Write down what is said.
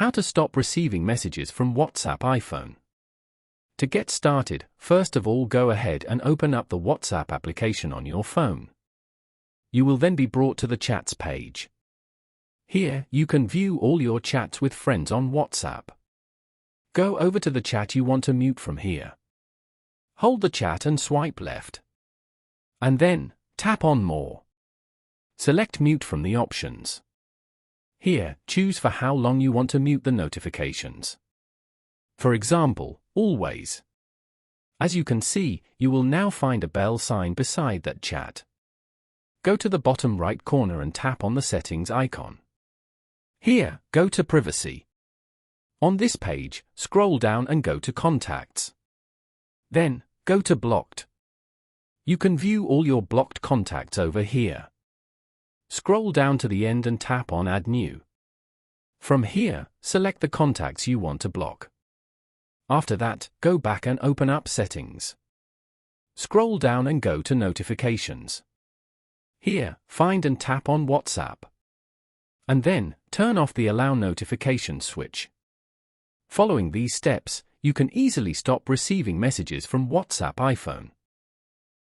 How to stop receiving messages from WhatsApp iPhone. To get started, first of all go ahead and open up the WhatsApp application on your phone. You will then be brought to the chats page. Here, you can view all your chats with friends on WhatsApp. Go over to the chat you want to mute from here. Hold the chat and swipe left. And then, tap on More. Select Mute from the options. Here, choose for how long you want to mute the notifications. For example, always. As you can see, you will now find a bell sign beside that chat. Go to the bottom right corner and tap on the settings icon. Here, go to Privacy. On this page, scroll down and go to Contacts. Then, go to Blocked. You can view all your blocked contacts over here. Scroll down to the end and tap on Add New. From here, select the contacts you want to block. After that, go back and open up Settings. Scroll down and go to Notifications. Here, find and tap on WhatsApp. And then, turn off the Allow Notifications switch. Following these steps, you can easily stop receiving messages from WhatsApp iPhone.